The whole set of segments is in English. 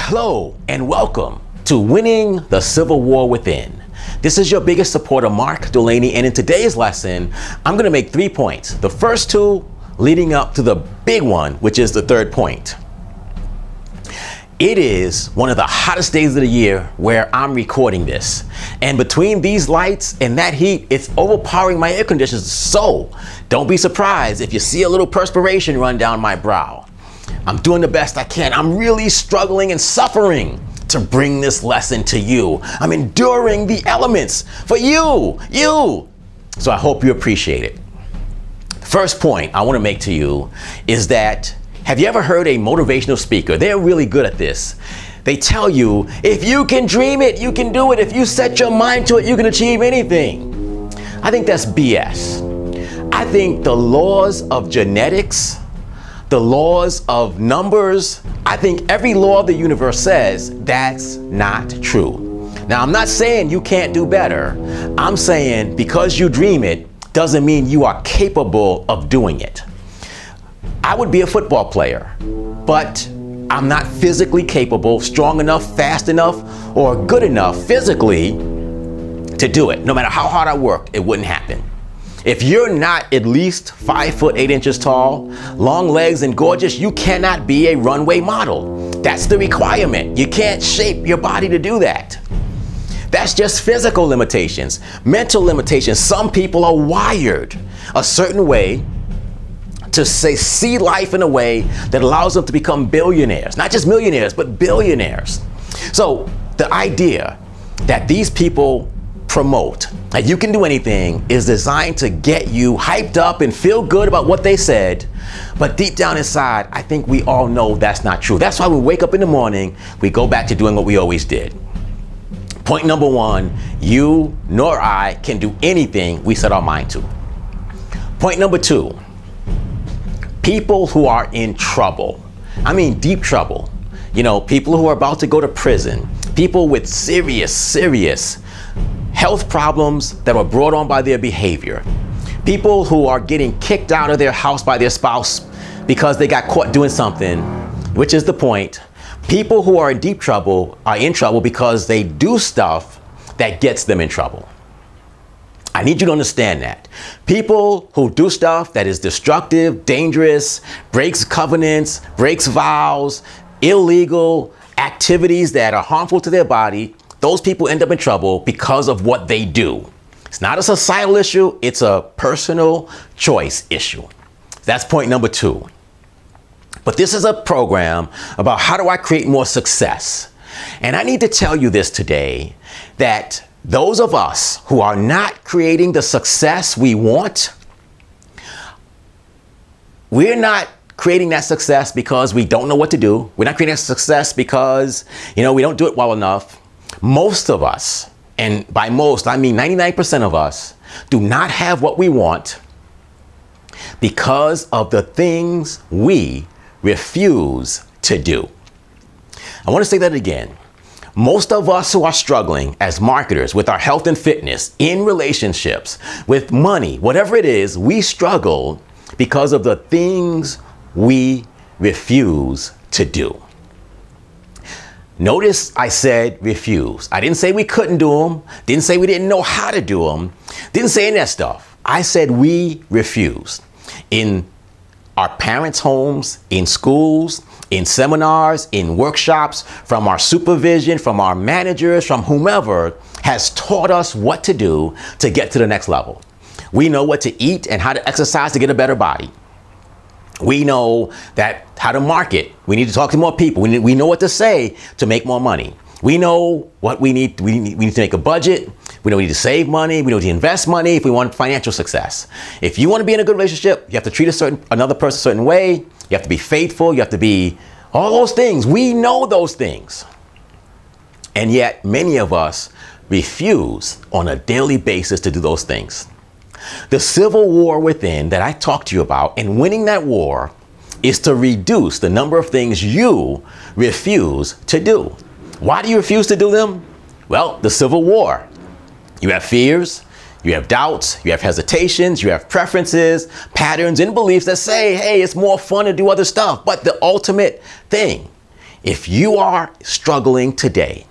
Hello and welcome to Winning the Civil War Within. This is your biggest supporter, Mark Delaney, and in today's lesson, I'm going to make 3 points. The first two leading up to the big one, which is the third point. It is one of the hottest days of the year where I'm recording this. And between these lights and that heat, it's overpowering my air conditioners. So don't be surprised if you see a little perspiration run down my brow. I'm doing the best I can. I'm really struggling and suffering to bring this lesson to you. I'm enduring the elements for you. So I hope you appreciate it. The first point I want to make to you is that, have you ever heard a motivational speaker? They're really good at this. They tell you, if you can dream it, you can do it. If you set your mind to it, you can achieve anything. I think that's BS. I think the laws of genetics, the laws of numbers, I think every law of the universe says that's not true. Now, I'm not saying you can't do better. I'm saying because you dream it doesn't mean you are capable of doing it. I would be a football player, but I'm not physically capable, strong enough, fast enough, or good enough physically to do it. No matter how hard I worked, it wouldn't happen. If you're not at least 5 foot 8 inches tall, long legs and gorgeous, you cannot be a runway model. That's the requirement. You can't shape your body to do that. That's just physical limitations. Mental limitations. Some people are wired a certain way to see life in a way that allows them to become billionaires. Not just millionaires, but billionaires. So the idea that these people promote that you can do anything is designed to get you hyped up and feel good about what they said. But deep down inside, I think we all know that's not true. That's why we wake up in the morning, we go back to doing what we always did. Point number one, you nor I can do anything we set our mind to. Point number two, people who are in trouble, I mean deep trouble, people who are about to go to prison, people with serious health problems that were brought on by their behavior, people who are getting kicked out of their house by their spouse because they got caught doing something, which is the point. People who are in deep trouble are in trouble because they do stuff that gets them in trouble. I need you to understand that. People who do stuff that is destructive, dangerous, breaks covenants, breaks vows, illegal activities that are harmful to their body, those people end up in trouble because of what they do. It's not a societal issue, it's a personal choice issue. That's point number two. But this is a program about how do I create more success. And I need to tell you this today, that those of us who are not creating the success we want, we're not creating that success because we don't know what to do. We're not creating that success because, we don't do it well enough. Most of us, and by most, I mean 99% of us, do not have what we want because of the things we refuse to do. I want to say that again. Most of us who are struggling as marketers with our health and fitness, in relationships, with money, whatever it is, we struggle because of the things we refuse to do. Notice I said refuse. I didn't say we couldn't do them. Didn't say we didn't know how to do them. Didn't say any of that stuff. I said we refused. In our parents' homes, in schools, in seminars, in workshops, from our supervision, from our managers, from whomever has taught us what to do to get to the next level. We know what to eat and how to exercise to get a better body. We know that how to market. We need to talk to more people. We know what to say to make more money. We know what we need. We need to make a budget. We know we need to save money. We know to invest money if we want financial success. If you want to be in a good relationship, you have to treat another person a certain way. You have to be faithful. You have to be all those things. We know those things. And yet many of us refuse on a daily basis to do those things. The civil war within that I talked to you about, and winning that war, is to reduce the number of things you refuse to do. Why do you refuse to do them? Well, the civil war. You have fears, you have doubts, you have hesitations, you have preferences, patterns, and beliefs that say, hey, it's more fun to do other stuff. But the ultimate thing if you are struggling today,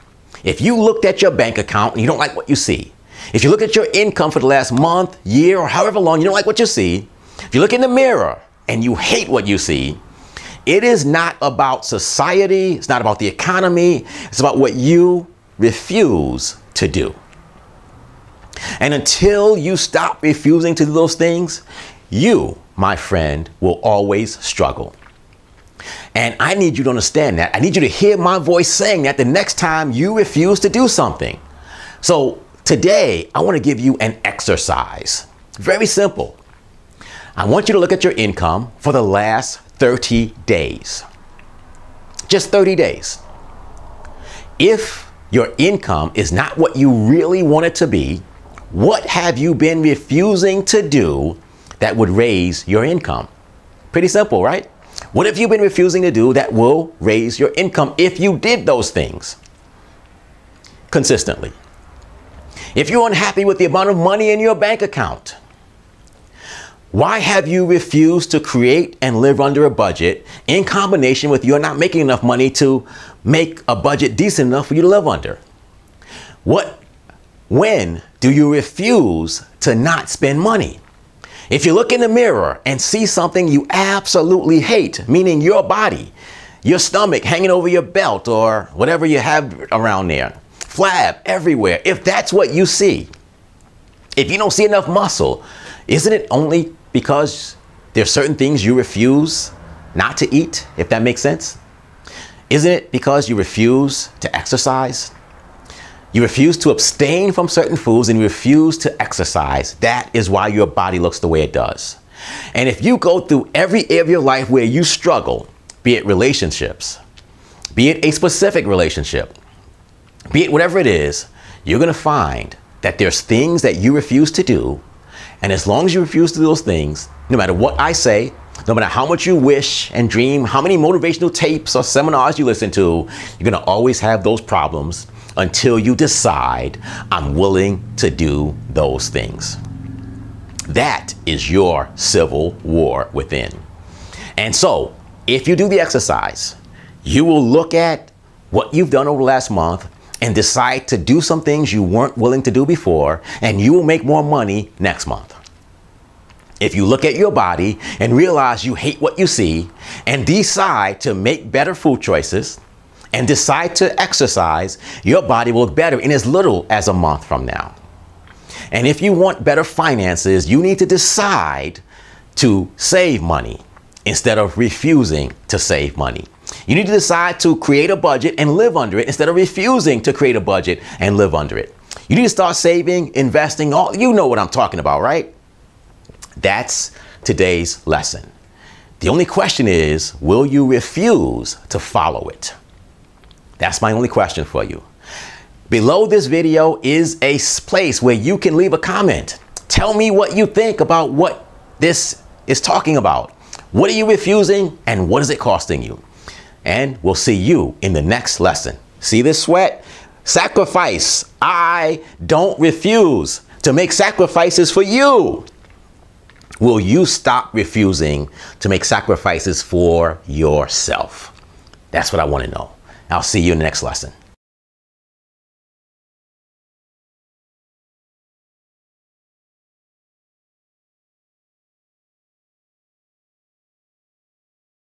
if you looked at your bank account and you don't like what you see, if you look at your income for the last month, year, or however long, you don't like what you see, if you look in the mirror and you hate what you see, it is not about society, it's not about the economy, it's about what you refuse to do. And until you stop refusing to do those things, you, my friend, will always struggle. And I need you to understand that. I need you to hear my voice saying that the next time you refuse to do something. So today, I want to give you an exercise. Very simple. I want you to look at your income for the last 30 days. Just 30 days. If your income is not what you really want it to be, what have you been refusing to do that would raise your income? Pretty simple, right? What have you been refusing to do that will raise your income if you did those things consistently? If you're unhappy with the amount of money in your bank account, why have you refused to create and live under a budget in combination with you're not making enough money to make a budget decent enough for you to live under? When do you refuse to not spend money? If you look in the mirror and see something you absolutely hate, meaning your body, your stomach hanging over your belt or whatever you have around there, flab everywhere, if that's what you see, if you don't see enough muscle, isn't it only because there's certain things you refuse not to eat, if that makes sense? Isn't it because you refuse to exercise? You refuse to abstain from certain foods and you refuse to exercise. That is why your body looks the way it does. And if you go through every area of your life where you struggle, be it relationships, be it a specific relationship, be it whatever it is, you're going to find that there's things that you refuse to do. And as long as you refuse to do those things, no matter what I say, no matter how much you wish and dream, how many motivational tapes or seminars you listen to, you're going to always have those problems until you decide, I'm willing to do those things. That is your civil war within. And so, if you do the exercise, you will look at what you've done over the last month and decide to do some things you weren't willing to do before, and you will make more money next month. If you look at your body and realize you hate what you see and decide to make better food choices and decide to exercise, your body will look better in as little as a month from now. And if you want better finances, you need to decide to save money instead of refusing to save money. You need to decide to create a budget and live under it instead of refusing to create a budget and live under it. You need to start saving, investing, you know what I'm talking about, right? That's today's lesson. The only question is, will you refuse to follow it? That's my only question for you. Below this video is a place where you can leave a comment. Tell me what you think about what this is talking about. What are you refusing and what is it costing you? And we'll see you in the next lesson. See this sweat? Sacrifice. I don't refuse to make sacrifices for you. Will you stop refusing to make sacrifices for yourself? That's what I want to know. I'll see you in the next lesson.